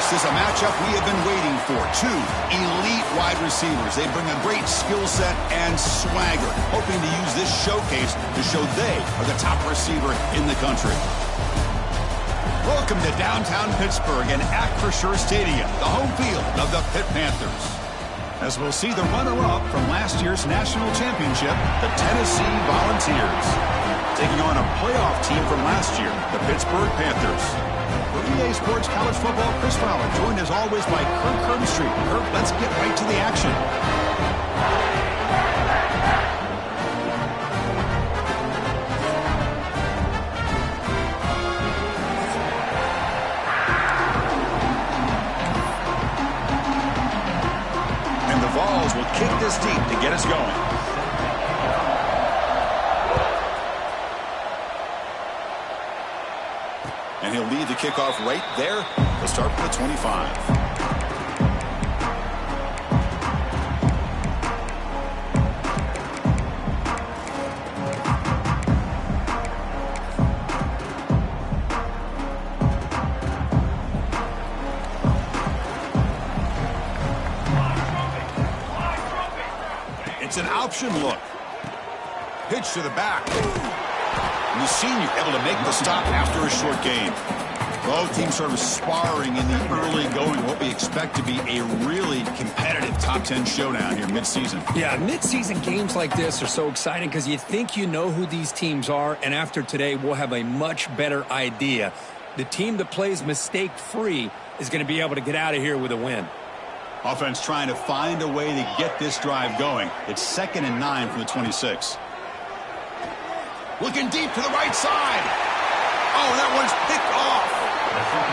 This is a matchup we have been waiting for. Two elite wide receivers. They bring a great skill set and swagger, hoping to use this showcase to show they are the top receiver in the country. Welcome to downtown Pittsburgh and Acrisure Stadium, the home field of the Pitt Panthers. As we'll see the runner-up from last year's national championship, the Tennessee Volunteers, taking on a playoff team from last year, the Pittsburgh Panthers. For EA Sports College Football, Chris Fowler, joined as always by Kirk Herbstreit. Kirk, let's get right to the action. And the Vols will kick this deep to get us going. And he'll lead the kickoff right there. He'll start from the 25. It's an option look. Pitch to the back. And the senior able to make the stop after a short gain. Both teams sort of sparring in the early going, what we expect to be a really competitive top 10 showdown here mid-season. Yeah, mid-season games like this are so exciting because you think you know who these teams are, and after today we'll have a much better idea. The team that plays mistake-free is going to be able to get out of here with a win. Offense trying to find a way to get this drive going. It's 2nd and 9 from the 26. Looking deep to the right side. Oh, that one's picked off.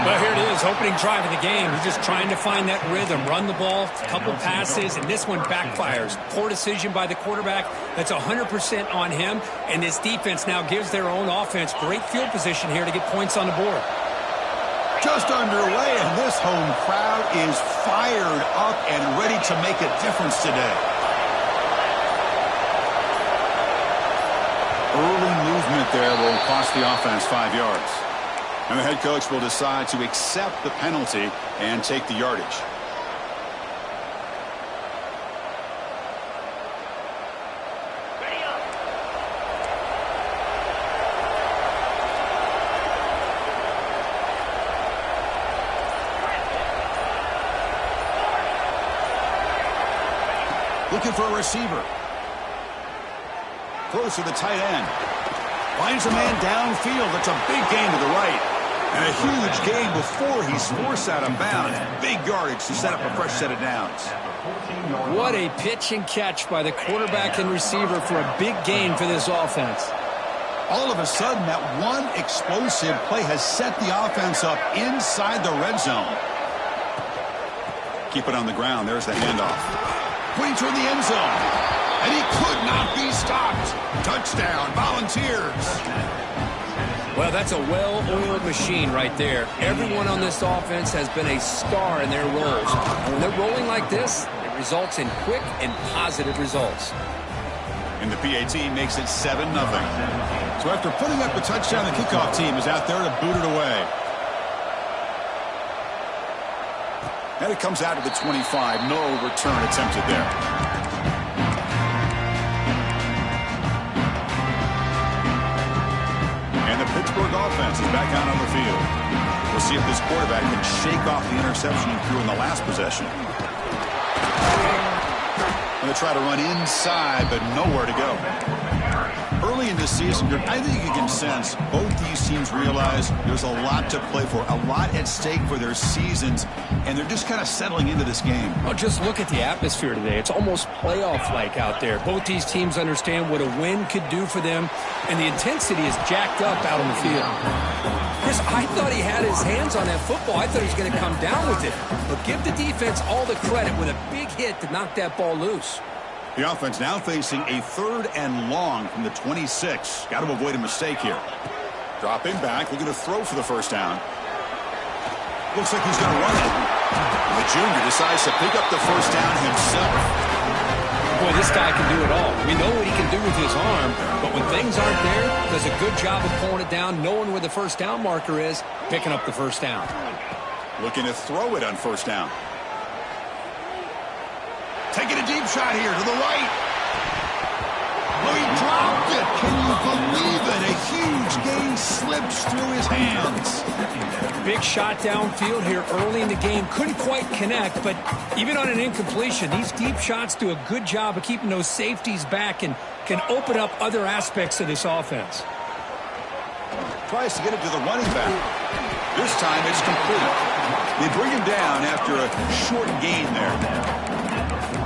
Well, here it is, opening drive of the game. He's just trying to find that rhythm, run the ball, a couple passes, and this one backfires. Poor decision by the quarterback. That's 100% on him, and this defense now gives their own offense great field position here to get points on the board. Just underway, and this home crowd is fired up and ready to make a difference today. Early movement there will cost the offense 5 yards. And the head coach will decide to accept the penalty and take the yardage. Looking for a receiver. Close to the tight end. Finds a man downfield. That's a big gain to the right. And a huge gain before he's forced out of bounds. Big yardage to set up a fresh set of downs. What a pitch and catch by the quarterback and receiver for a big gain for this offense. All of a sudden, that one explosive play has set the offense up inside the red zone. Keep it on the ground. There's the handoff. Putting toward the end zone. And he could not be stopped. Touchdown, Volunteers. Well, that's a well-oiled machine right there. Everyone on this offense has been a star in their roles. And when they're rolling like this, it results in quick and positive results. And the PAT makes it 7-0. So after putting up a touchdown, the kickoff team is out there to boot it away. And it comes out to the 25. No return attempted there. And the Pittsburgh offense is back out on the field. We'll see if this quarterback can shake off the interception he threw in the last possession. Going to try to run inside, but nowhere to go. Early in the season, I think you can sense both these teams realize there's a lot to play for, a lot at stake for their seasons, and they're just kind of settling into this game. Well, just look at the atmosphere today. It's almost playoff-like out there. Both these teams understand what a win could do for them, and the intensity is jacked up out on the field. Chris, I thought he had his hands on that football. I thought he was going to come down with it. But give the defense all the credit with a big hit to knock that ball loose. The offense now facing a 3rd and long from the 26. Got to avoid a mistake here. Dropping back, looking to throw for the first down. Looks like he's going to run it. The junior decides to pick up the first down himself. Boy, this guy can do it all. We know what he can do with his arm, but when things aren't there, does a good job of pulling it down, knowing where the first down marker is, picking up the first down. Looking to throw it on first down. Taking a deep shot here to the right. Oh, he dropped it. Can you believe it? A huge gain slips through his hands. Big shot downfield here early in the game. Couldn't quite connect, but even on an incompletion, these deep shots do a good job of keeping those safeties back and can open up other aspects of this offense. Tries to get it to the running back. This time it's complete. They bring him down after a short gain there.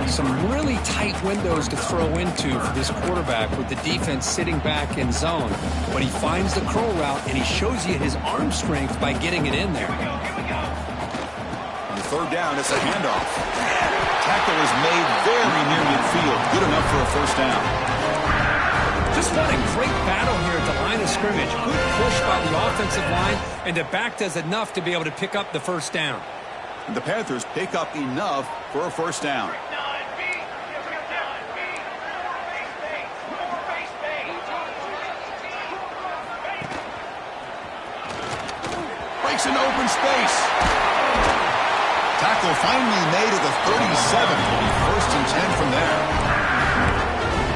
Some really tight windows to throw into for this quarterback with the defense sitting back in zone. But he finds the curl route, and he shows you his arm strength by getting it in there. On third down, it's a handoff. Tackle is made very near midfield. Good enough for a first down. Just what a great battle here at the line of scrimmage. Good push by the offensive line, and the back does enough to be able to pick up the first down. And the Panthers pick up enough for a first down. Breaks into open space. Tackle finally made at the 37. It'll be first and 10 from there.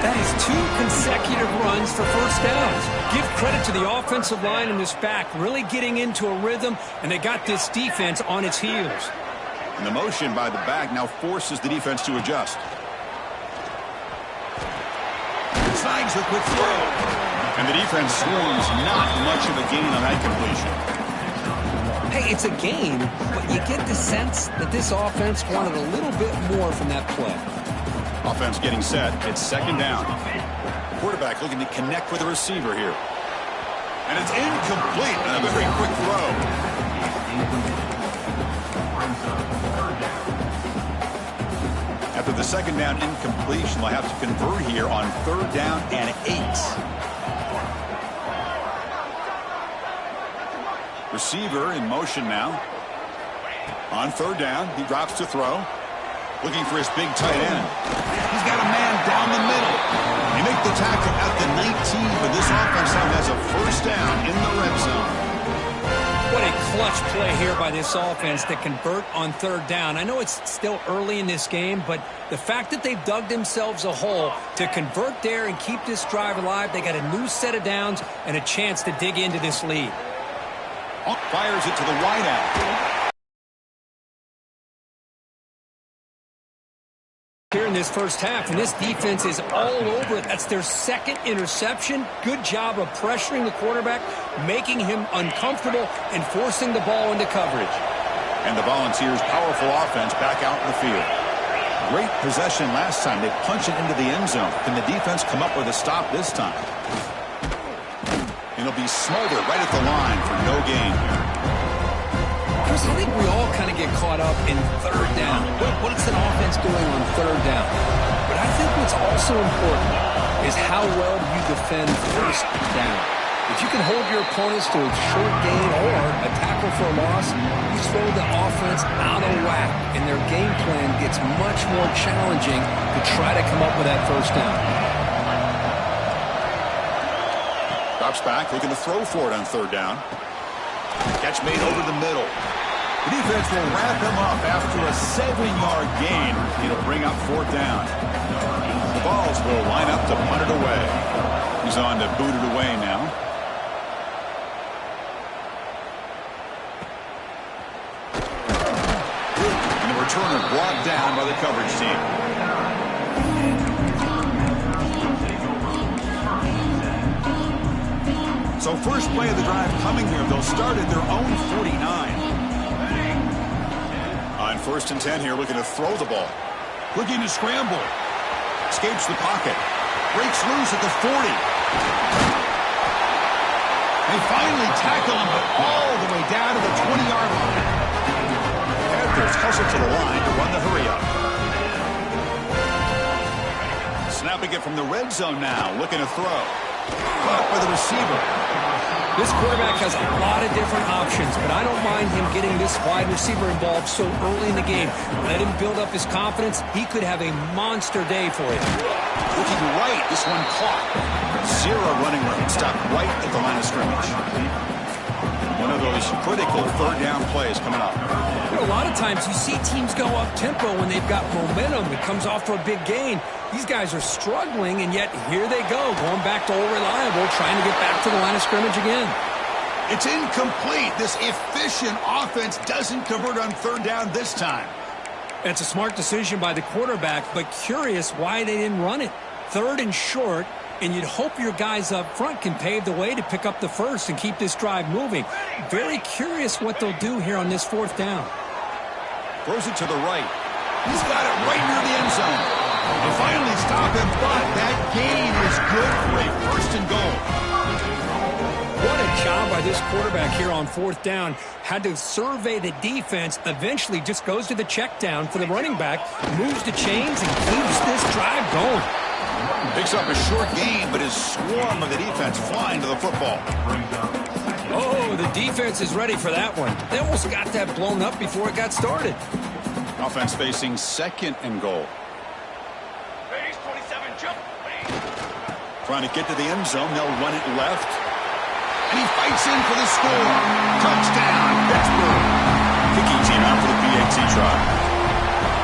That is 2 consecutive runs for first downs. Give credit to the offensive line and this back really getting into a rhythm, and they got this defense on its heels. And the motion by the back now forces the defense to adjust. Snags the quick throw. And the defense swarms not much of a gain on that completion. Hey, it's a gain, but you get the sense that this offense wanted a little bit more from that play. Offense getting set. It's second down. Quarterback looking to connect with the receiver here. And it's incomplete. A very quick throw. After the second down incompletion, they'll have to convert here on third down and 8. Receiver in motion now. On third down, he drops to throw. Looking for his big tight end. He's got a man down the middle. He makes the tackle at the 19, but this offense now has a first down in the red zone. What a clutch play here by this offense to convert on third down. I know it's still early in this game, but the fact that they've dug themselves a hole to convert there and keep this drive alive, they got a new set of downs and a chance to dig into this lead. Fires it to the wide out. Here in this first half, and this defense is all over it. That's their second interception. Good job of pressuring the quarterback, making him uncomfortable, and forcing the ball into coverage. And the Volunteers' powerful offense back out in the field. Great possession last time. They punch it into the end zone. Can the defense come up with a stop this time? And it'll be Smolder right at the line for no gain. Chris, I think we all kind of get caught up in third down. What's an offense doing on third down? But I think what's also important is how well you defend first down. If you can hold your opponents to a short gain or a tackle for a loss, you throw the offense out of whack, and their game plan gets much more challenging to try to come up with that first down. Drops back, looking to throw for it on third down. Catch made over the middle. The defense will wrap him up after a 7-yard gain. It'll bring up fourth down. The Vols will line up to punt it away. He's on to boot it away now. And the returner brought down by the coverage team. So first play of the drive coming here. They'll start at their own 49. On first and 10 here, looking to throw the ball. Looking to scramble. Escapes the pocket. Breaks loose at the 40. They finally tackle him, but all the way down to the 20-yard line. Panthers hustle to the line to run the hurry-up. Snapping it from the red zone now. Looking to throw. Caught by the receiver. This quarterback has a lot of different options, but I don't mind him getting this wide receiver involved so early in the game. Let him build up his confidence. He could have a monster day for you. Looking right, this one caught. Zero running room. Stopped right at the line of scrimmage. One of those critical third down plays coming up. A lot of times you see teams go up-tempo when they've got momentum that comes off for a big gain. These guys are struggling, and yet here they go, going back to old reliable, trying to get back to the line of scrimmage again. It's incomplete. This efficient offense doesn't convert on third down this time. It's a smart decision by the quarterback, but curious why they didn't run it. Third and short, and you'd hope your guys up front can pave the way to pick up the first and keep this drive moving. Very curious what they'll do here on this fourth down. Throws it to the right. He's got it right near the end zone. They finally stop him, but that gain is good for a first and goal. What a job by this quarterback here on fourth down. Had to survey the defense, eventually just goes to the check down for the running back, moves the chains, and keeps this drive going. Picks up a short gain, but his swarm of the defense flying to the football. Oh, the defense is ready for that one. They almost got that blown up before it got started. Offense facing second and goal. Trying to get to the end zone. They'll run it left. And he fights in for the score. Touchdown, Pittsburgh. Kicking team out for the PAT try.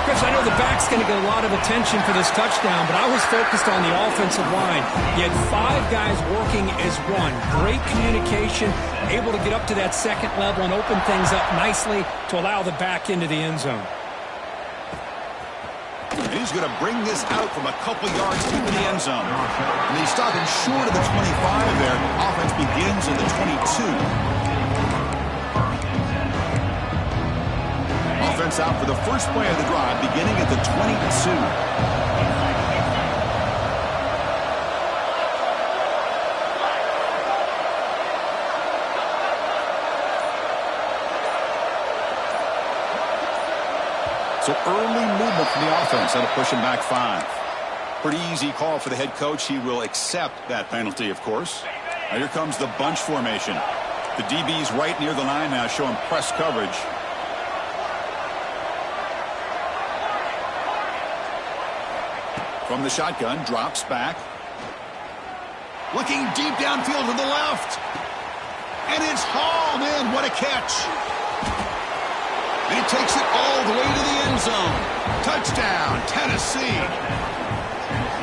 Chris, I know the back's going to get a lot of attention for this touchdown, but I was focused on the offensive line. You had 5 guys working as one. Great communication, able to get up to that second level and open things up nicely to allow the back into the end zone. And he's going to bring this out from a couple yards deep in the end zone. And he's stopping short of the 25 there. Offense begins in the 22. Offense out for the first play of the drive, beginning at the 22. So early movement from the offense. That'll push him back 5. Pretty easy call for the head coach. He will accept that penalty, of course. Now here comes the bunch formation. The DB's right near the line now, showing press coverage. From the shotgun, drops back. Looking deep downfield to the left. And it's hauled in. What a catch. And he takes it all the way to the end zone. Touchdown, Tennessee.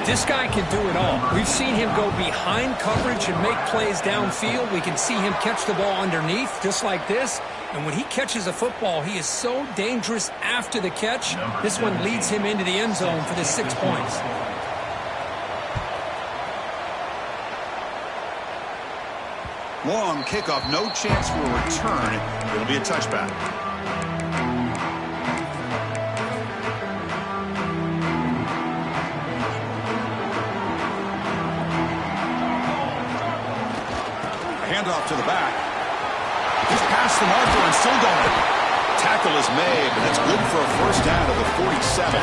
This guy can do it all. We've seen him go behind coverage and make plays downfield. We can see him catch the ball underneath, just like this. And when he catches a football, he is so dangerous after the catch. This one leads him into the end zone for the 6 points. Long kickoff, no chance for a return. It'll be a touchback. Handoff to the back. He's past the marker and still going. Tackle is made, but that's good for a first down at the 47.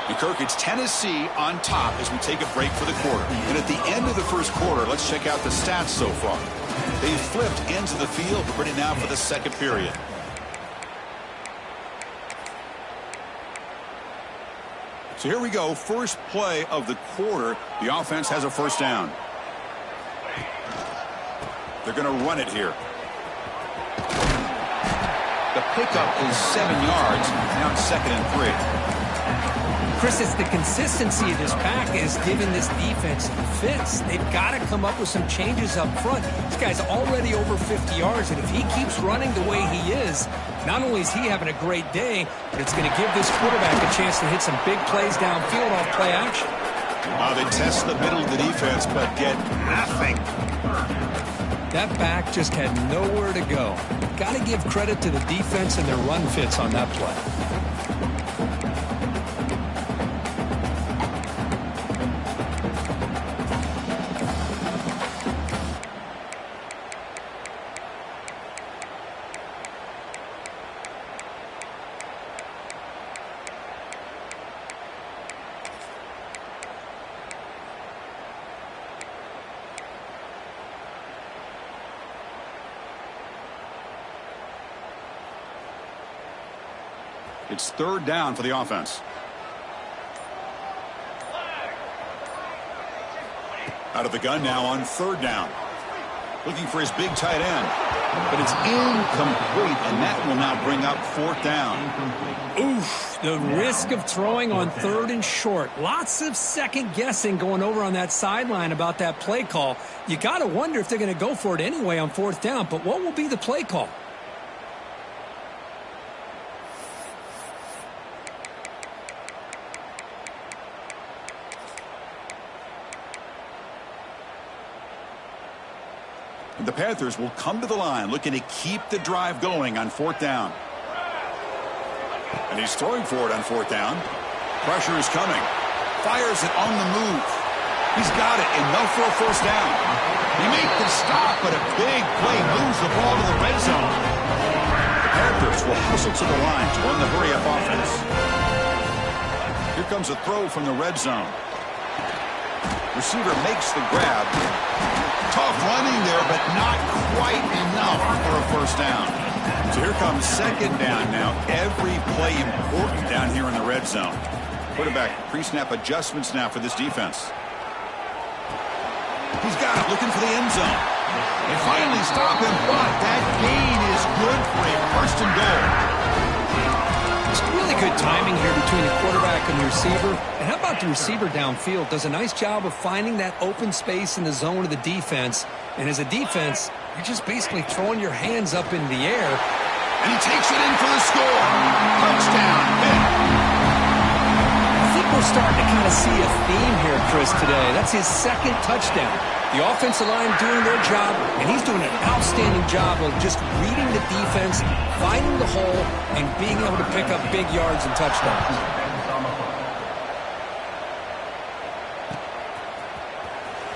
And Kirk, it's Tennessee on top as we take a break for the quarter. And at the end of the first quarter, let's check out the stats so far. They've flipped into the field, but ready now for the second period. So here we go, first play of the quarter. The offense has a first down. They're going to run it here. The pickup is 7 yards. Now it's 2nd and 3. Chris, it's the consistency of this pack is giving this defense fits. They've got to come up with some changes up front. This guy's already over 50 yards, and if he keeps running the way he is, not only is he having a great day, but it's going to give this quarterback a chance to hit some big plays downfield off play action. They test the middle of the defense, but get nothing. That back just had nowhere to go. Got to give credit to the defense and their run fits on that play. It's third down for the offense. Out of the gun now on third down. Looking for his big tight end. But it's incomplete, and that will now bring up fourth down. Oof, the risk of throwing on third and short. Lots of second guessing going over on that sideline about that play call. You got to wonder if they're going to go for it anyway on fourth down, but what will be the play call? The Panthers will come to the line looking to keep the drive going on fourth down. And he's throwing for it on fourth down. Pressure is coming. Fires it on the move. He's got it, enough for a first down. He made the stop, but a big play moves the ball to the red zone. The Panthers will hustle to the line to run the hurry-up offense. Here comes a throw from the red zone. Receiver makes the grab. Tough running there, but not quite enough for a first down. So here comes second down now. Every play important down here in the red zone. Quarterback pre-snap adjustments now for this defense. He's got it, looking for the end zone. They finally stop him, but that gain is good for a first and goal. It's really good timing here between the quarterback and the receiver. And how about the receiver downfield? Does a nice job of finding that open space in the zone of the defense. And as a defense, you're just basically throwing your hands up in the air. And he takes it in for the score. Touchdown, Pitt. I think we're starting to kind of see a theme here, Chris, today. That's his second touchdown. The offensive line doing their job, and he's doing an outstanding job of just reading the defense, finding the hole, and being able to pick up big yards and touchdowns.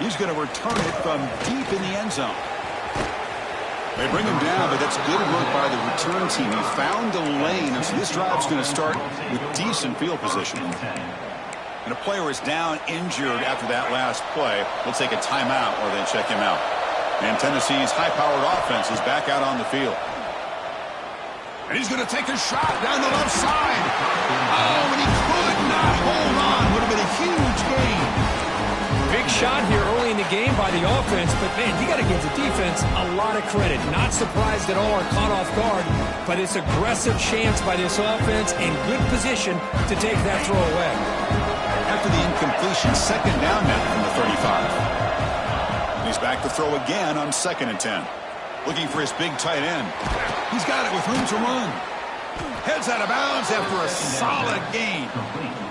He's going to return it from deep in the end zone. They bring him down, but that's good work by the return team. He found the lane, and so this drive's going to start with decent field position. And a player is down injured after that last play. They'll take a timeout or they check him out. And Tennessee's high-powered offense is back out on the field. And he's going to take a shot down the left side. Oh, and he could not hold on. Would have been a huge gain. Big shot here early in the game by the offense, but man, you got to give the defense a lot of credit. Not surprised at all or caught off guard, but it's aggressive chance by this offense and good position to take that throw away. After the incompletion, second down now from the 35. He's back to throw again on 2nd and 10. Looking for his big tight end. He's got it with room to run. Heads out of bounds after a solid gain.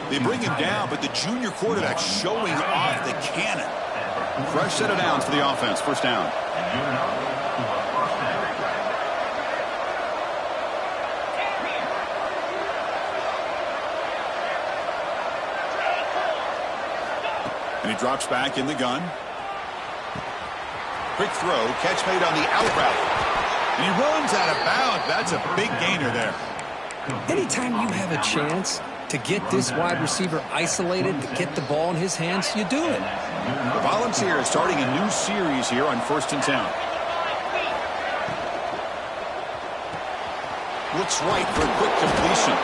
They bring him down, but the junior quarterback showing off the cannon. Fresh set of downs for the offense. First down. And he drops back in the gun. Quick throw, catch made on the out route. And he runs out of bounds. That's a big gainer there. Anytime you have a chance to get this wide receiver isolated, to get the ball in his hands, you do it. The Volunteers starting a new series here on 1st and 10. Looks right for a quick completion.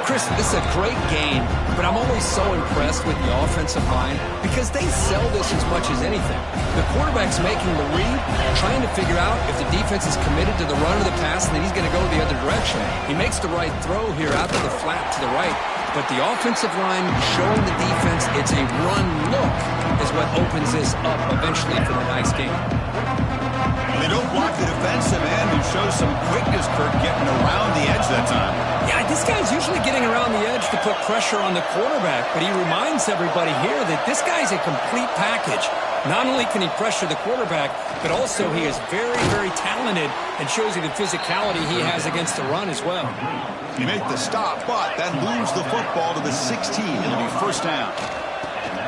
Chris, this is a great game, but I'm always so impressed with the offensive line because they sell this as much as anything. The quarterback's making the read, trying to figure out if the defense is committed to the run or the pass, and then he's going to go the other direction. He makes the right throw here out to the flat to the right, but the offensive line showing the defense it's a run look is what opens this up eventually for the nice game. They don't block the defensive end who shows some quickness, Kirk, getting around the edge that time. Yeah, this guy's usually getting around the edge to put pressure on the quarterback, but he reminds everybody here that this guy's a complete package. Not only can he pressure the quarterback, but also he is very, very talented and shows you the physicality he has against the run as well. He made the stop, but that moves the football to the 16. It'll be first down.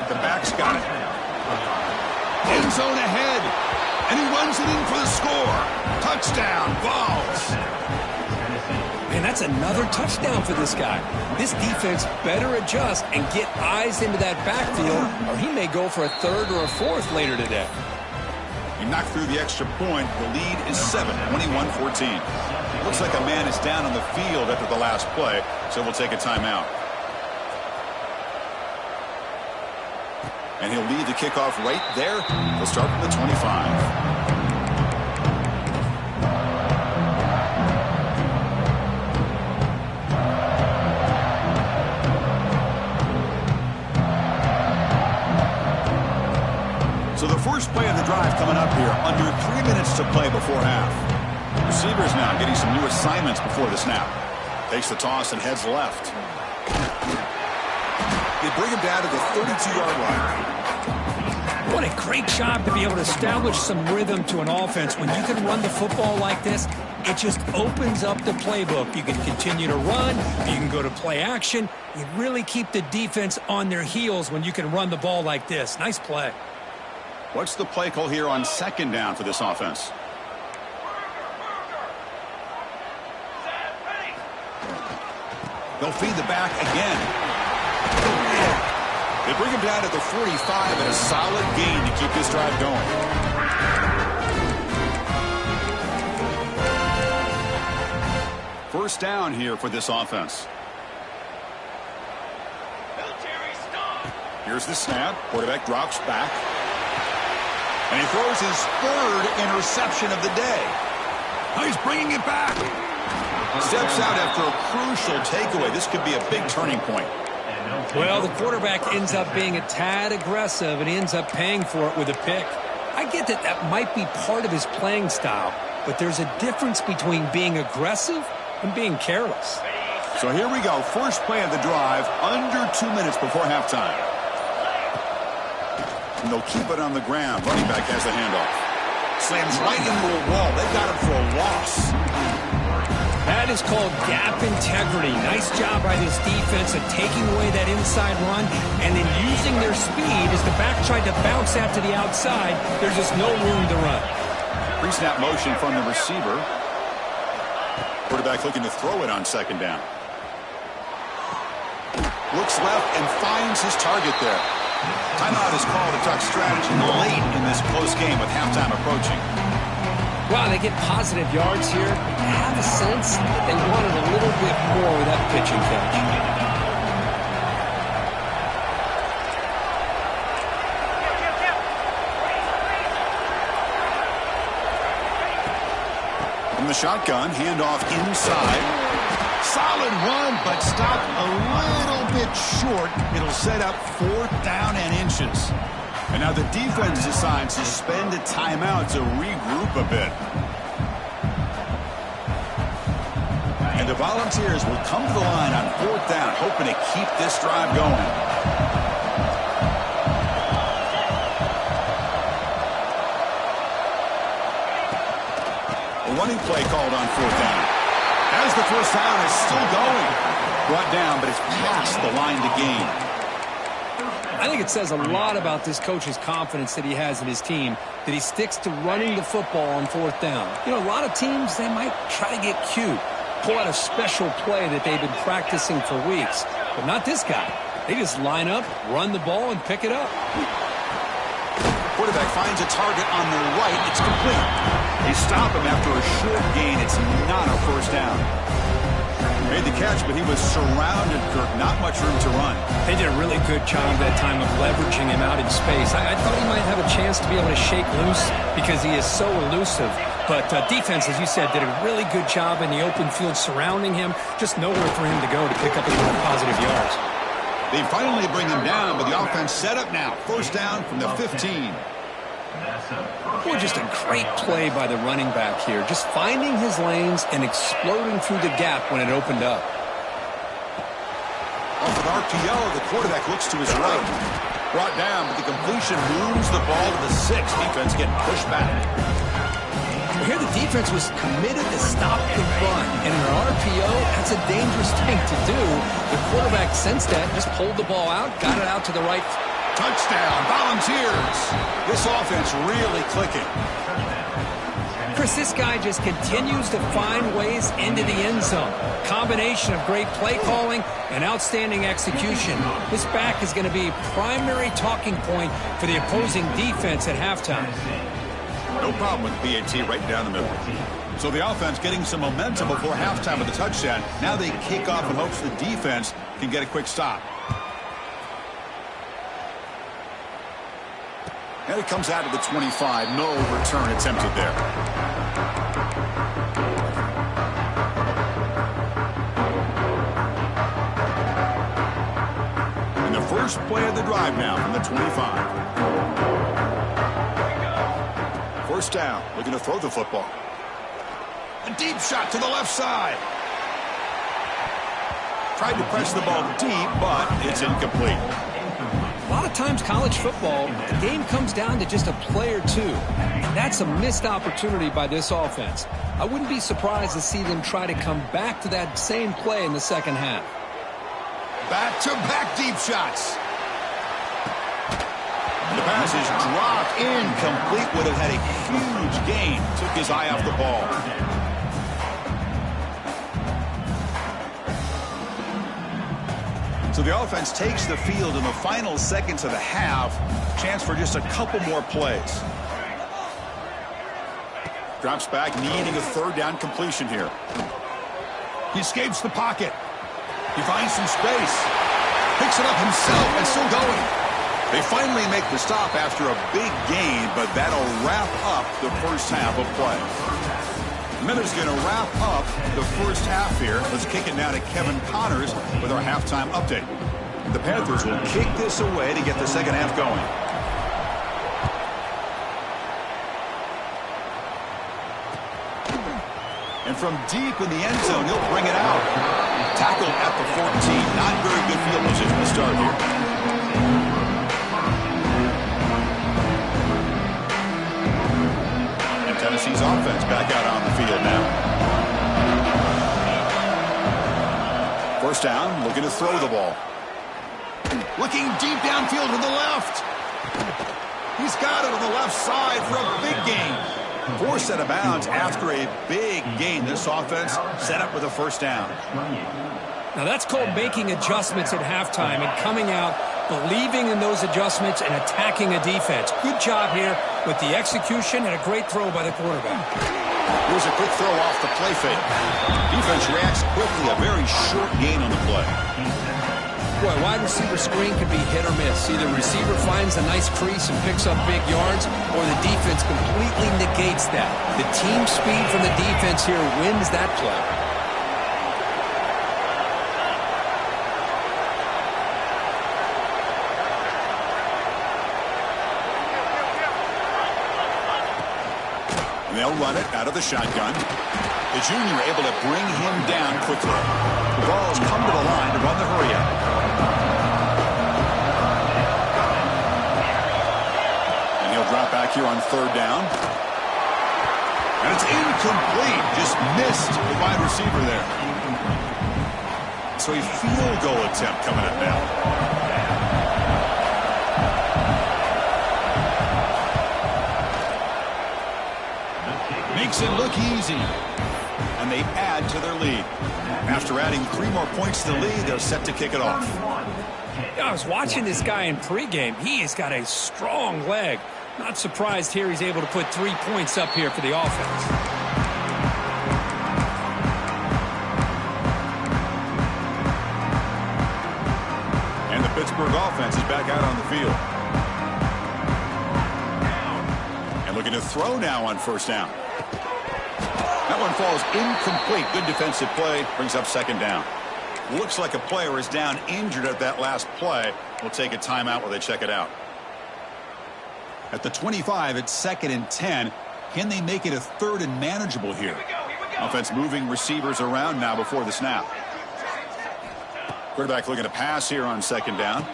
The back's got it. End zone ahead. And he runs it in for the score. Touchdown, Vols. Man, that's another touchdown for this guy. This defense better adjust and get eyes into that backfield, or he may go for a third or a fourth later today. He knocked through the extra point. The lead is 7, 21-14. Looks like a man is down on the field after the last play, so we'll take a timeout. And he'll lead the kickoff right there. He'll start from the 25. So the first play of the drive coming up here, under 3 minutes to play before half. Receivers now getting some new assignments before the snap. Takes the toss and heads left. They bring him down to the 32-yard line. What a great job to be able to establish some rhythm to an offense. When you can run the football like this, it just opens up the playbook. You can continue to run. You can go to play action. You really keep the defense on their heels when you can run the ball like this. Nice play. What's the play call here on second down for this offense? They'll feed the back again. They bring him down to the 45 and a solid gain to keep this drive going. First down here for this offense. Here's the snap. Quarterback drops back. And he throws his third interception of the day. Now he's bringing it back. Steps out after a crucial takeaway. This could be a big turning point. Well, the quarterback ends up being a tad aggressive, and he ends up paying for it with a pick. I get that that might be part of his playing style, but there's a difference between being aggressive and being careless. So here we go. First play of the drive, under 2 minutes before halftime. And they'll keep it on the ground. Running back has the handoff. Slams right into a wall. They got him for a loss. That is called gap integrity. Nice job by this defense of taking away that inside run and then using their speed as the back tried to bounce out to the outside. There's just no room to run. Pre-snap motion from the receiver. Quarterback looking to throw it on second down. Looks left and finds his target there. Timeout is called to talk strategy late in this close game with halftime approaching. Wow, they get positive yards here. I have a sense that they wanted a little bit more with that pitch and catch. From the shotgun, handoff inside. Solid run, but stopped a little bit short. It'll set up 4th down and inches. And now the defense decides to spend a timeout to regroup a bit. And the Volunteers will come to the line on 4th down, hoping to keep this drive going. A running play called on 4th down. As the first down is still going. Brought down, but it's past the line to gain. I think it says a lot about this coach's confidence that he has in his team, that he sticks to running the football on 4th down. You know, a lot of teams, they might try to get cute, pull out a special play that they've been practicing for weeks. But not this guy. They just line up, run the ball, and pick it up. Quarterback finds a target on the right. It's complete. They stop him after a short gain. It's not a first down. Made the catch, but he was surrounded, Kirk. Not much room to run. They did a really good job that time of leveraging him out in space. I thought he might have a chance to be able to shake loose because he is so elusive. But defense, as you said, did a really good job in the open field surrounding him. Just nowhere for him to go to pick up any more positive yards. They finally bring him down, but the offense set up now. First down from the 15. Boy, just a great play by the running back here. Just finding his lanes and exploding through the gap when it opened up. Off an RPO, the quarterback looks to his right. Brought down, but the completion moves the ball to the 6. Defense getting pushed back. Here the defense was committed to stop the run. And in an RPO, that's a dangerous thing to do. The quarterback sensed that, just pulled the ball out, got it out to the right. Touchdown, Volunteers. This offense really clicking. Chris, this guy just continues to find ways into the end zone. Combination of great play calling and outstanding execution. This back is going to be a primary talking point for the opposing defense at halftime. No problem with BAT right down the middle. So the offense getting some momentum before halftime with the touchdown. Now they kick off in hopes the defense can get a quick stop. And it comes out of the 25. No return attempted there. And the first play of the drive now from the 25. First down, looking to throw the football. A deep shot to the left side. Tried to press the ball deep, but it's incomplete. A lot of times college football, the game comes down to just a play or two. And that's a missed opportunity by this offense. I wouldn't be surprised to see them try to come back to that same play in the second half. Back-to-back deep shots. The pass is dropped, incomplete. Would have had a huge gain. Took his eye off the ball. So the offense takes the field in the final seconds of the half. Chance for just a couple more plays. Drops back, needing a third down completion here. He escapes the pocket. He finds some space. Picks it up himself and still going. They finally make the stop after a big gain, but that'll wrap up the first half of play. Miller's going to wrap up the first half here. Let's kick it now to Kevin Connors with our halftime update. The Panthers will kick this away to get the second half going. And from deep in the end zone, he'll bring it out. Tackled at the 14. Not very good field position to start here. Tennessee's offense back out on the field now. First down, looking to throw the ball. Looking deep downfield to the left. He's got it on the left side for a big gain. Forced out of bounds after a big gain. This offense set up with a first down. Now that's called making adjustments at halftime and coming out, believing in those adjustments and attacking a defense. Good job here with the execution and a great throw by the quarterback. Here's a quick throw off the play fake. Defense reacts quickly. A very short gain on the play. Boy, wide receiver screen can be hit or miss. Either receiver finds a nice crease and picks up big yards, or the defense completely negates that. The team speed from the defense here wins that play. And they'll run it out of the shotgun. The junior able to bring him down quickly. The ball's come to the line to run the hurry out. And he'll drop back here on third down. And it's incomplete. Just missed the wide receiver there. So a field goal attempt coming up now. Makes it look easy. And they add to their lead. After adding 3 more points to the lead, they're set to kick it off. I was watching this guy in pregame. He has got a strong leg. Not surprised here he's able to put 3 points up here for the offense. And the Pittsburgh offense is back out on the field. And looking to throw now on first down. That one falls incomplete. Good defensive play. Brings up second down. Looks like a player is down injured at that last play. We'll take a timeout while they check it out. At the 25, it's 2nd and 10. Can they make it a 3rd and manageable here? Offense moving receivers around now before the snap. Quarterback looking to pass here on 2nd down.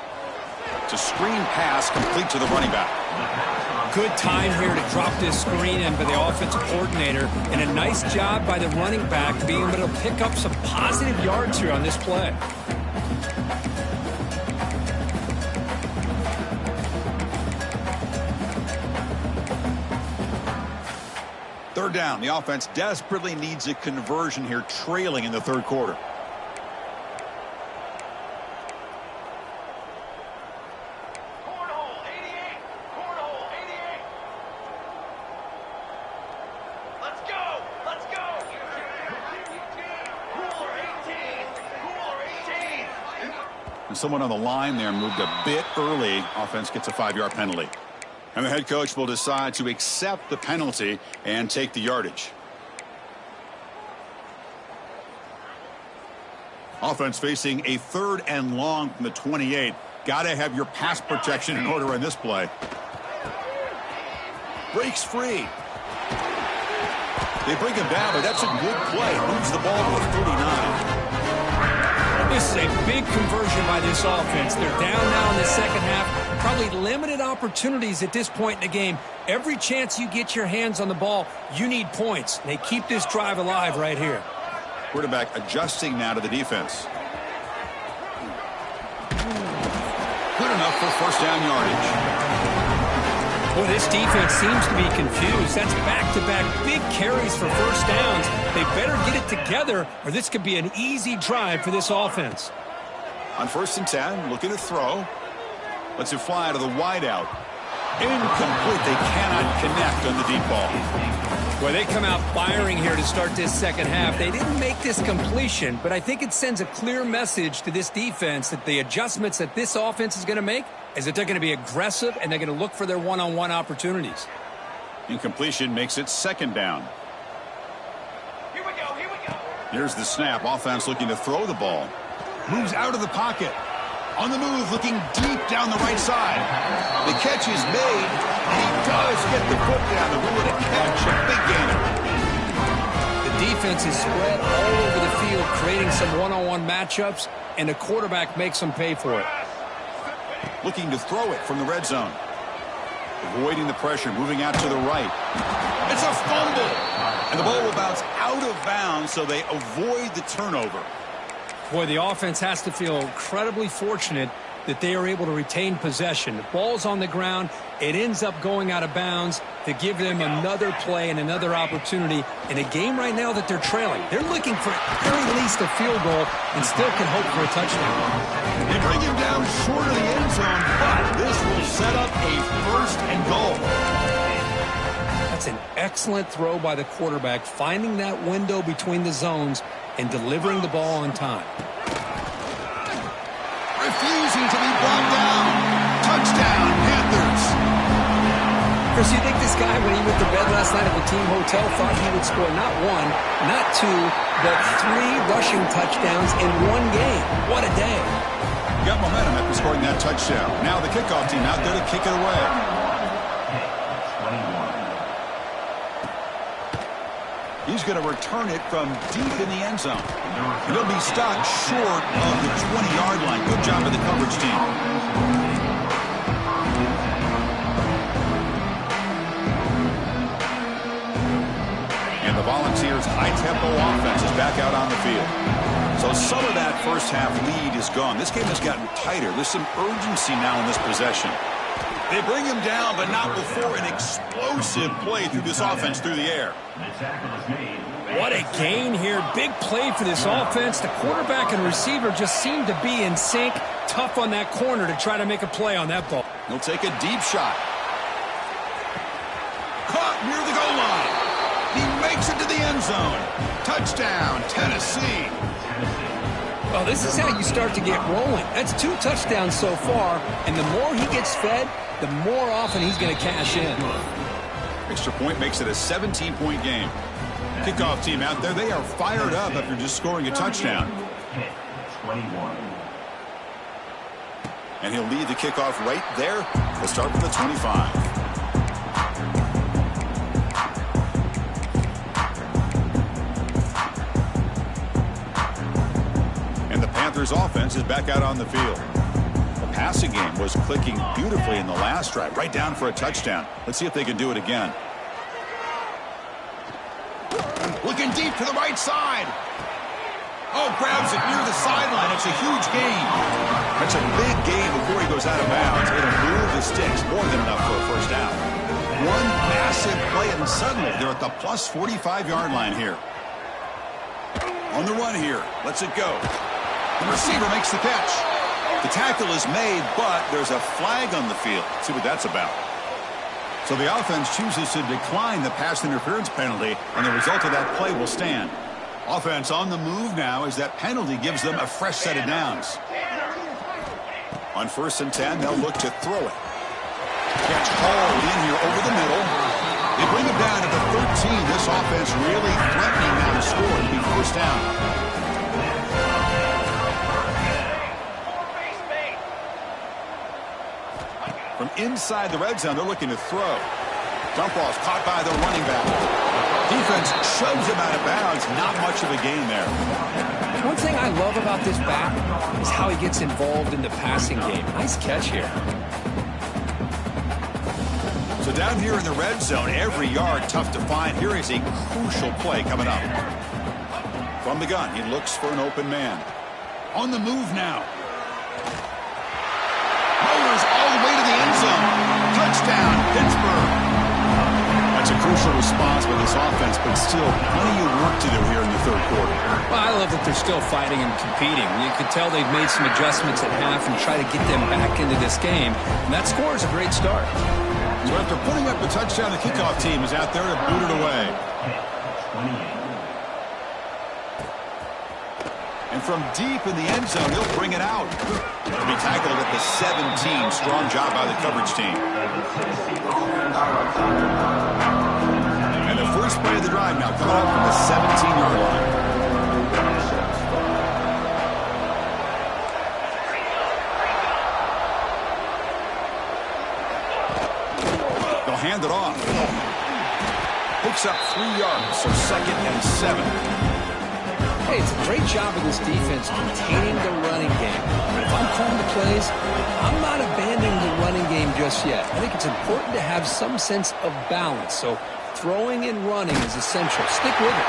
It's a screen pass complete to the running back. Good time here to drop this screen in by the offensive coordinator, and a nice job by the running back being able to pick up some positive yards here on this play. Third down. The offense desperately needs a conversion here, trailing in the third quarter. Let's go! Someone on the line there moved a bit early. Offense gets a 5-yard penalty. And the head coach will decide to accept the penalty and take the yardage. Offense facing a 3rd and long from the 28. Got to have your pass protection in order in this play. Breaks free. They bring him down, but that's a good play. Moves the ball to 39. This is a big conversion by this offense. They're down now in the second half. Probably limited opportunities at this point in the game. Every chance you get your hands on the ball, you need points. They keep this drive alive right here. Quarterback adjusting now to the defense. Good enough for first down yardage. Boy, this defense seems to be confused. That's back-to-back big carries for first downs. They better get it together, or this could be an easy drive for this offense. On 1st and 10, looking to throw. Lets it fly to the wideout. Incomplete. They cannot connect on the deep ball. Boy, they come out firing here to start this second half. They didn't make this completion, but I think it sends a clear message to this defense that the adjustments that this offense is going to make is that they're going to be aggressive and they're going to look for their one-on-one opportunities. Incompletion makes it 2nd down. Here we go. Here's the snap. Offense looking to throw the ball. Moves out of the pocket. On the move, looking deep down the right side. The catch is made. He does get the foot down. The rule to catch. A big gainer. The defense is spread all over the field, creating some one-on-one matchups, and the quarterback makes them pay for it. Looking to throw it from the red zone. Avoiding the pressure, moving out to the right. It's a fumble. And the ball will bounce out of bounds, so they avoid the turnover. Boy, the offense has to feel incredibly fortunate that they are able to retain possession. The ball's on the ground. It ends up going out of bounds to give them another play and another opportunity in a game right now that they're trailing. They're looking for at very least a field goal and still can hope for a touchdown. They bring him down short of the end zone, but this will set up a 1st and goal. That's an excellent throw by the quarterback, finding that window between the zones and delivering the ball on time. Refusing to be brought down. Touchdown, Panthers. Chris, you think this guy, when he went to bed last night at the team hotel, thought he would score not 1, not 2, but 3 rushing touchdowns in one game? What a day. Got momentum after scoring that touchdown. Now the kickoff team out there to kick it away. He's going to return it from deep in the end zone. He'll be stopped short of the 20-yard line. Good job of the coverage team. And the Volunteers' high-tempo offense is back out on the field. So some of that first half lead is gone. This game has gotten tighter. There's some urgency now in this possession. They bring him down, but not before an explosive play through this offense through the air. What a gain here. Big play for this offense. The quarterback and receiver just seem to be in sync. Tough on that corner to try to make a play on that ball. He'll take a deep shot. Caught near the goal line. He makes it to the end zone. Touchdown, Tennessee. Well, this is how you start to get rolling. That's 2 touchdowns so far, and the more he gets fed, the more often he's going to cash in. Extra point makes it a 17-point game. Kickoff team out there, they are fired up after just scoring a touchdown. And he'll lead the kickoff right there. We'll start from the 25. Panthers offense is back out on the field. The passing game was clicking beautifully in the last drive, right down for a touchdown. Let's see if they can do it again. Looking deep to the right side. Oh, grabs it near the sideline. It's a huge gain. That's a big gain before he goes out of bounds. It'll move the sticks, more than enough for a first down. One massive play, and suddenly they're at the plus 45-yard line here. On the run here. Lets it go. The receiver makes the catch. The tackle is made, but there's a flag on the field. Let's see what that's about. So the offense chooses to decline the pass interference penalty, and the result of that play will stand. Offense on the move now as that penalty gives them a fresh set of downs. On 1st and 10, they'll look to throw it. Catch hauled in here over the middle. They bring it down to the 13. This offense really threatening now to score and be first down. From inside the red zone, they're looking to throw. Dump ball's caught by the running back. Defense shoves him out of bounds. Not much of a gain there. One thing I love about this back is how he gets involved in the passing game. Nice catch here. So down here in the red zone, every yard tough to find. Here is a crucial play coming up. From the gun, he looks for an open man. On the move now. Motors all the way to the end zone. Touchdown, Pittsburgh. That's a crucial response by this offense, but still plenty of work to do here in the third quarter. Well, I love that they're still fighting and competing. You can tell they've made some adjustments at half and try to get them back into this game. And that score is a great start. So after putting up the touchdown, the kickoff team is out there to boot it away. And from deep in the end zone, he'll bring it out. He'll be tackled at the 17. Strong job by the coverage team. And the first play of the drive now coming up from the 17-yard line. They'll hand it off. Picks up 3 yards, so 2nd and 7. Hey, it's a great job of this defense containing the running game. If I'm calling the plays, I'm not abandoning the running game just yet. I think it's important to have some sense of balance. So throwing and running is essential. Stick with it.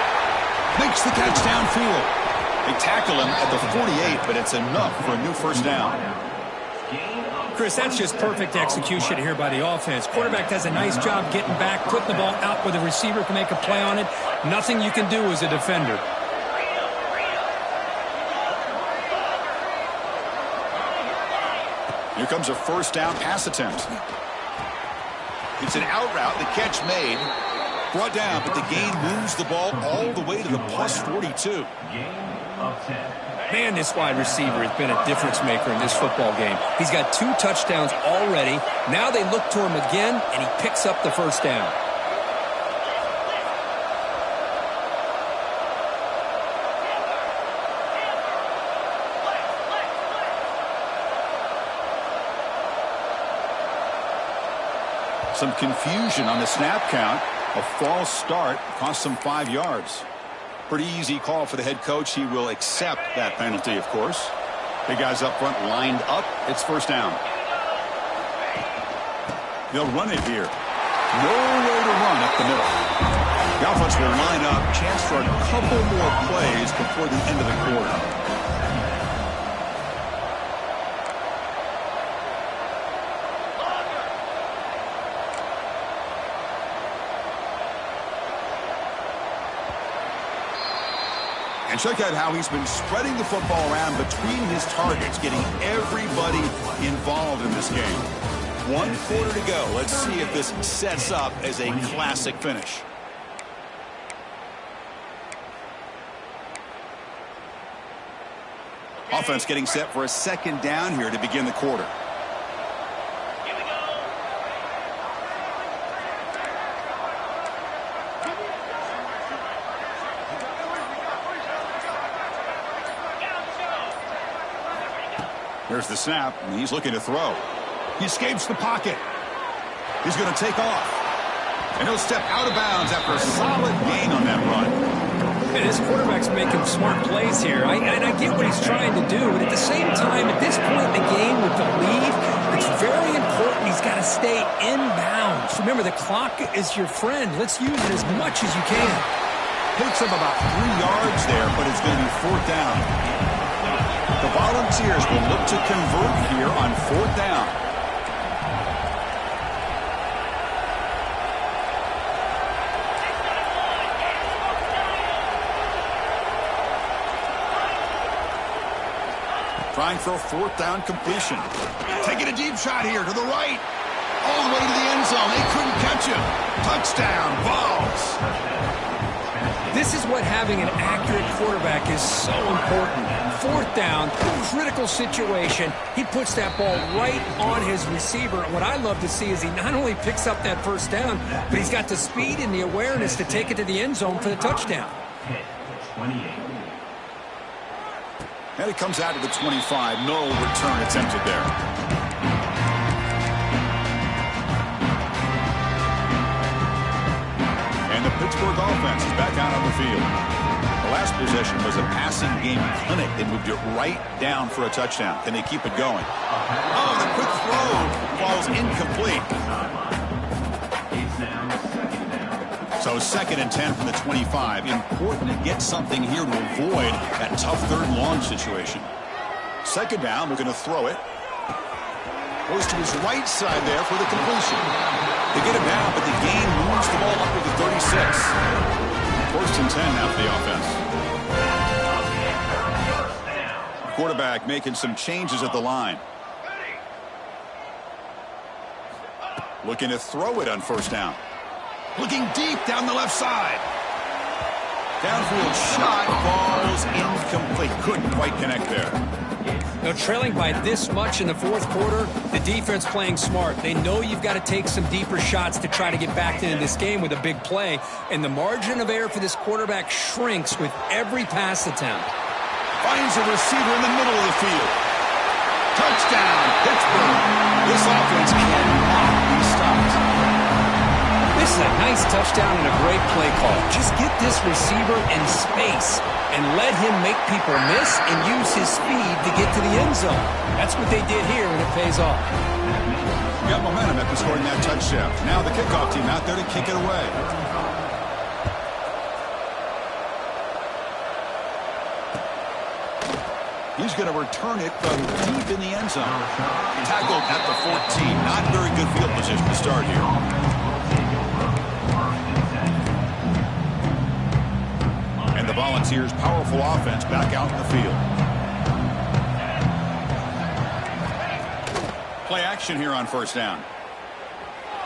Makes the catch downfield. They tackle him at the 48, but it's enough for a new first down. Chris, that's just perfect execution here by the offense. Quarterback does a nice job getting back, putting the ball out where the receiver can make a play on it. Nothing you can do as a defender. Here comes a first down pass attempt. It's an out route. The catch made. Brought down, but the gain moves the ball all the way to the plus 42. Man, this wide receiver has been a difference maker in this football game. He's got 2 touchdowns already. Now they look to him again, and he picks up the first down. Some confusion on the snap count. A false start cost them 5 yards. Pretty easy call for the head coach. He will accept that penalty, of course. The guys up front lined up. It's first down. They'll run it here. Nowhere to run up the middle. The offense will line up. Chance for a couple more plays before the end of the quarter. And check out how he's been spreading the football around between his targets, getting everybody involved in this game. 1 quarter to go. Let's see if this sets up as a classic finish. Offense getting set for a second down here to begin the quarter. Here's the snap, and he's looking to throw. He escapes the pocket. He's going to take off. And he'll step out of bounds after a solid gain on that run. And his quarterback's making smart plays here. I get what he's trying to do, but at the same time, at this point in the game with the lead, it's very important he's got to stay in bounds. Remember, the clock is your friend. Let's use it as much as you can. Picks up about 3 yards there, but it's going to be 4th down. The Volunteers will look to convert here on 4th down. Trying for a 4th down completion. Taking a deep shot here to the right. All the way to the end zone. They couldn't catch him. Touchdown, Vols. This is what having an accurate quarterback is so important. Fourth down, critical situation. He puts that ball right on his receiver. And what I love to see is he not only picks up that first down, but he's got the speed and the awareness to take it to the end zone for the touchdown. And it comes out to the 25. No return attempted there. And the Pittsburgh offense is back out on the field. The last possession was a passing game clinic. They moved it right down for a touchdown. Can they keep it going? Oh, the quick throw falls incomplete. So 2nd and 10 from the 25. Important to get something here to avoid that tough 3rd and long situation. 2nd down, we're going to throw it. Goes to his right side there for the completion. They get it down, but the gain moves the ball up to the 36. 1st and 10 now for the offense. Quarterback making some changes at the line. Looking to throw it on 1st down. Looking deep down the left side. Downfield shot falls incomplete. Couldn't quite connect there. Now, trailing by this much in the 4th quarter, the defense playing smart. They know you've got to take some deeper shots to try to get back into this game with a big play. And the margin of error for this quarterback shrinks with every pass attempt. Finds a receiver in the middle of the field. Touchdown, Pittsburgh. This offense cannot be stopped. This is a nice touchdown and a great play call. Just get this receiver in space and let him make people miss and use his speed to get to the end zone. That's what they did here, and it pays off. Got momentum after scoring that touchdown. Now the kickoff team out there to kick it away. He's going to return it from deep in the end zone. Tackled at the 14. Not very good field position to start here. The Volunteers' powerful offense back out in the field. Play action here on 1st down.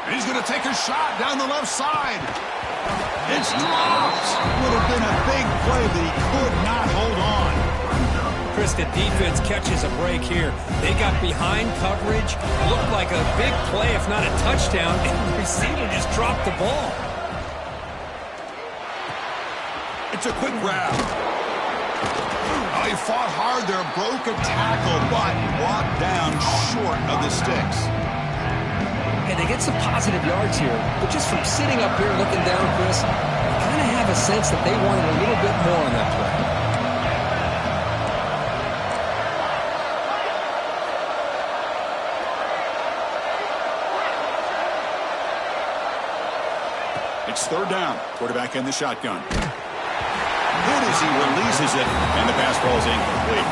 And he's going to take a shot down the left side. It's dropped. Would have been a big play, but he could not hold on. Chris, the defense catches a break here. They got behind coverage. Looked like a big play, if not a touchdown, and the receiver just dropped the ball. It's a quick grab. Oh, he fought hard there, broke a tackle, but brought down short of the sticks. And they get some positive yards here, but just from sitting up here looking down, Chris, I kind of have a sense that they wanted a little bit more on that play. It's 3rd down. Quarterback in the shotgun. Good as he releases it, and the pass ball is incomplete.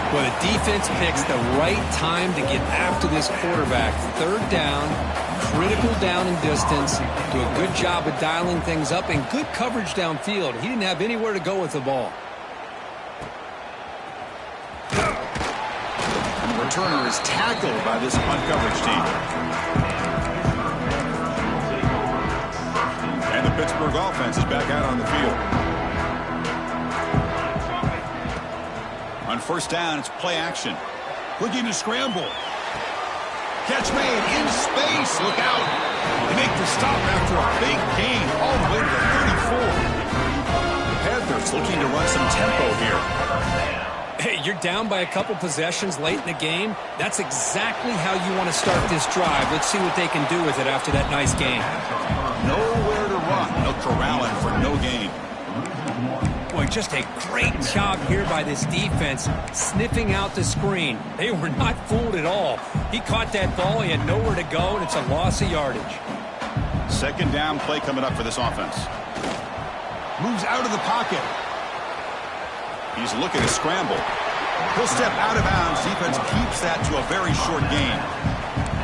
Well, the defense picks the right time to get after this quarterback. 3rd down, critical down and distance. Do a good job of dialing things up and good coverage downfield. He didn't have anywhere to go with the ball. And the returner is tackled by this punt coverage team. And the Pittsburgh offense is back out on the field. On 1st down, it's play action. Looking to scramble. Catch made in space. Look out. They make the stop after a big gain all the way to the 34. The Panthers looking to run some tempo here. Hey, you're down by a couple possessions late in the game. That's exactly how you want to start this drive. Let's see what they can do with it after that nice game. Nowhere to run. They'll corral him for no gain. Boy, just a great job here by this defense, sniffing out the screen. They were not fooled at all. He caught that ball, he had nowhere to go, and it's a loss of yardage. 2nd down play coming up for this offense. Moves out of the pocket. He's looking to scramble. He'll step out of bounds. Defense keeps that to a very short gain.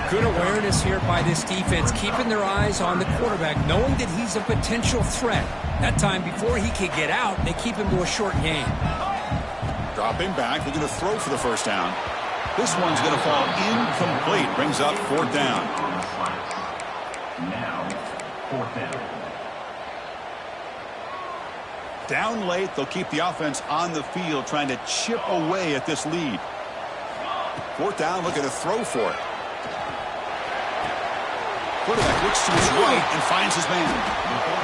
Good awareness here by this defense, keeping their eyes on the quarterback, knowing that he's a potential threat. That time, before he could get out, they keep him to a short gain. Dropping back, looking to throw for the 1st down. This one's going to fall incomplete. Brings up 4th down. Now, 4th down. Down late, they'll keep the offense on the field trying to chip away at this lead. Fourth down, looking to throw for it. Quarterback looks to his right and finds his man.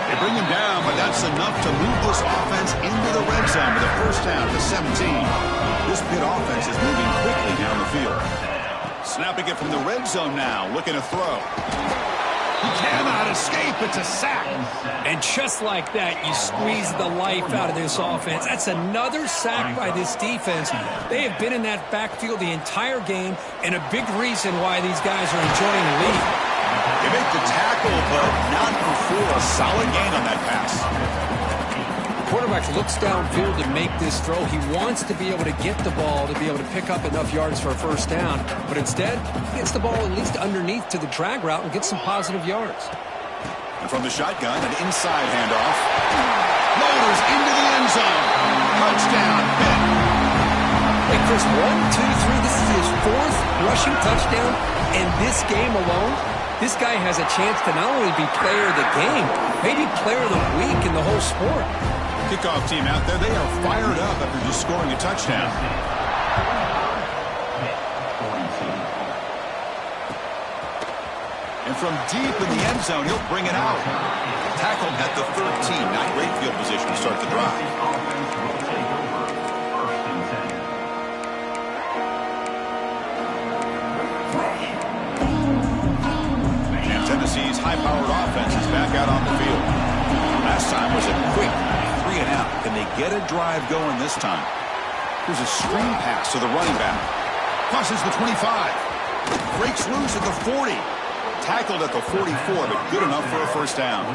They bring him down, but that's enough to move this offense into the red zone with a first down to 17. This Pitt offense is moving quickly down the field. Snapping it from the red zone now, looking to throw. He cannot escape. It's a sack. And just like that, you squeeze the life out of this offense. That's another sack by this defense. They have been in that backfield the entire game, and a big reason why these guys are enjoying the lead. They make the tackle, but not before a solid gain on that pass. Quarterback looks downfield to make this throw. He wants to be able to get the ball to be able to pick up enough yards for a first down. But instead, he gets the ball at least underneath to the drag route and gets some positive yards. And from the shotgun, an inside handoff. Loaders into the end zone. Touchdown, Pitt. Hey, Chris, 1, 2, 3. This is his fourth rushing touchdown. And this game alone, this guy has a chance to not only be player of the game, maybe player of the week in the whole sport. Kickoff team out there, they are fired up after just scoring a touchdown. And from deep in the end zone, he'll bring it out. Tackled at the 13. Not great field position to start the drive. And Tennessee's high-powered offense is back out on the field. Last time was a quick 3 and out. Can they get a drive going this time? Here's a screen pass to the running back. Crosses the 25. Breaks loose at the 40. Tackled at the 44, but good enough for a first down.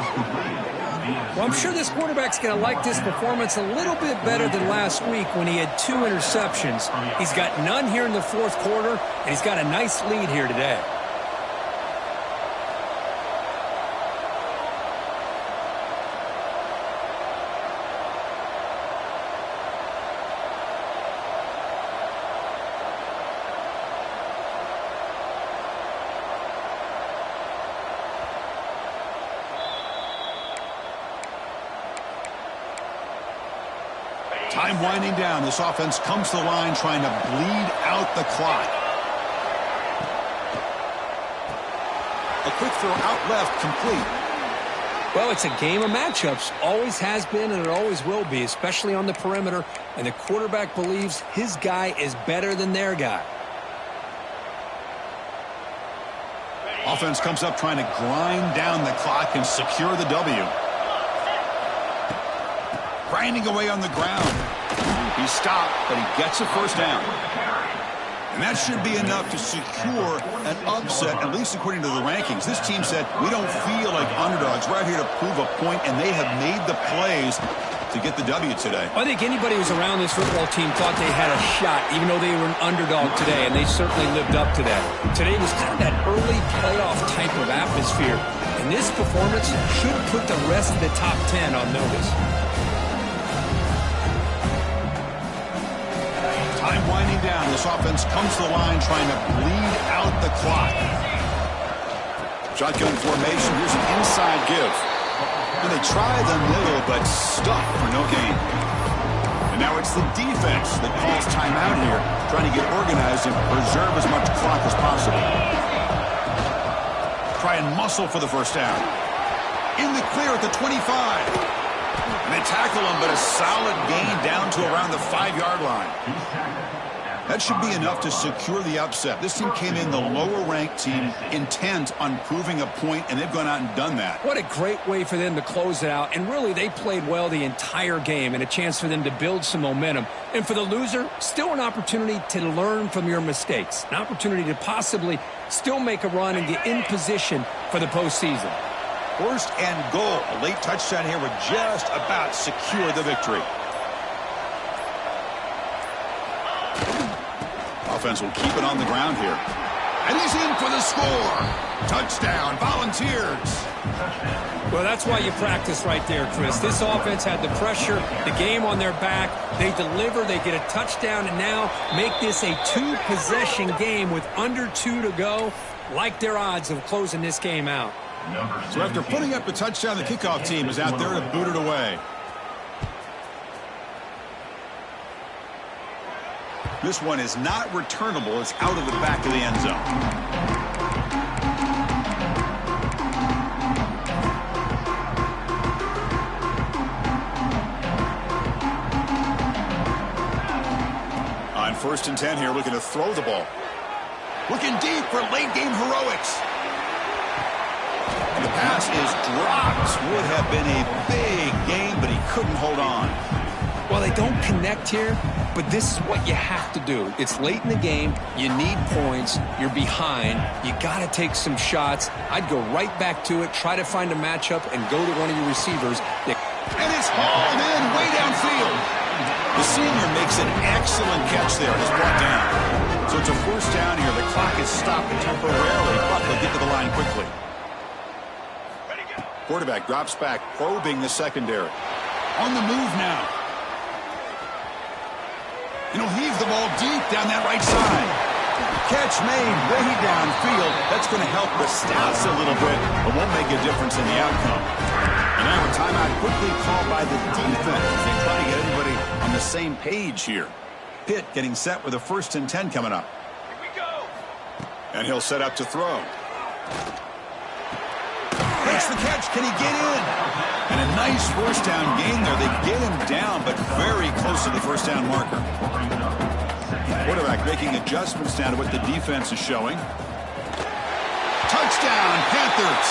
Well, I'm sure this quarterback's going to like this performance a little bit better than last week when he had 2 interceptions. He's got none here in the fourth quarter, and he's got a nice lead here today. Time winding down. This offense comes to the line trying to bleed out the clock. A quick throw out left, complete. Well, it's a game of matchups. Always has been and it always will be, especially on the perimeter. And the quarterback believes his guy is better than their guy. Offense comes up trying to grind down the clock and secure the W. Grinding away on the ground. He stopped, but he gets a first down. And that should be enough to secure an upset, at least according to the rankings. This team said, we don't feel like underdogs. We're out here to prove a point, and they have made the plays to get the W today. I think anybody who was around this football team thought they had a shot, even though they were an underdog today, and they certainly lived up to that. Today was kind of that early playoff type of atmosphere, and this performance should put the rest of the top 10 on notice. Time winding down. This offense comes to the line trying to bleed out the clock. Shotgun formation. Here's an inside give. And they try the middle, but stuck for no gain. And now it's the defense that calls timeout here, trying to get organized and preserve as much clock as possible. Try and muscle for the first down. In the clear at the 25. And they tackle him, but a solid gain down to around the 5-yard line. That should be enough to secure the upset. This team came in the lower-ranked team intent on proving a point, and they've gone out and done that. What a great way for them to close it out. And really, they played well the entire game and a chance for them to build some momentum. And for the loser, still an opportunity to learn from your mistakes. An opportunity to possibly still make a run and get in position for the postseason. First and goal. A late touchdown here would just about secure the victory. Offense will keep it on the ground here. And he's in for the score. Touchdown, Volunteers. Well, that's why you practice right there, Chris. This offense had the pressure, the game on their back. They deliver, they get a touchdown, and now make this a 2-possession game with under 2 to go. Like their odds of closing this game out. So after putting up a touchdown, the kickoff team is out there to boot it away. This one is not returnable. It's out of the back of the end zone. On 1st and 10 here, looking to throw the ball. Looking deep for late game heroics. And the pass is dropped. Would have been a big game, but he couldn't hold on. Well, they don't connect here, but this is what you have to do. It's late in the game. You need points. You're behind. You got to take some shots. I'd go right back to it, try to find a matchup, and go to one of your receivers. And it's hauled in way downfield. The senior makes an excellent catch there and is brought down. So it's a 1st down here. The clock is stopped temporarily, but they'll get to the line quickly. Quarterback drops back, probing the secondary. On the move now. And he'll heave the ball deep down that right side. Catch made way downfield. That's going to help the stats a little bit, but won't make a difference in the outcome. And now a timeout quickly called by the defense as they try to get everybody on the same page here. Pitt getting set with a 1st and 10 coming up. Here we go. And he'll set up to throw. Makes the catch. Can he get in? And a nice 1st down gain there. They get him down, but very close to the 1st down marker. Quarterback making adjustments down to what the defense is showing. Touchdown, Panthers.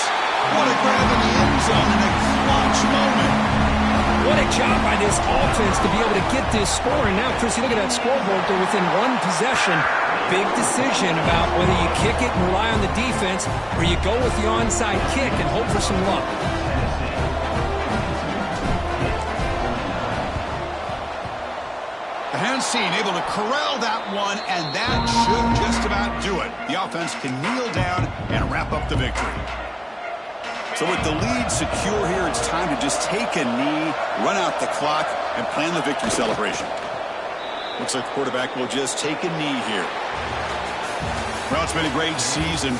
What a grab in the end zone in a clutch moment. What a job by this offense to be able to get this score. And now, Chris, you look at that scoreboard. They're within one possession. Big decision about whether you kick it and rely on the defense or you go with the onside kick and hope for some luck. Hansine able to corral that one, and that should just about do it. The offense can kneel down and wrap up the victory. So with the lead secure here, it's time to just take a knee, run out the clock, and plan the victory celebration. Looks like the quarterback will just take a knee here. Well, it's been a great season.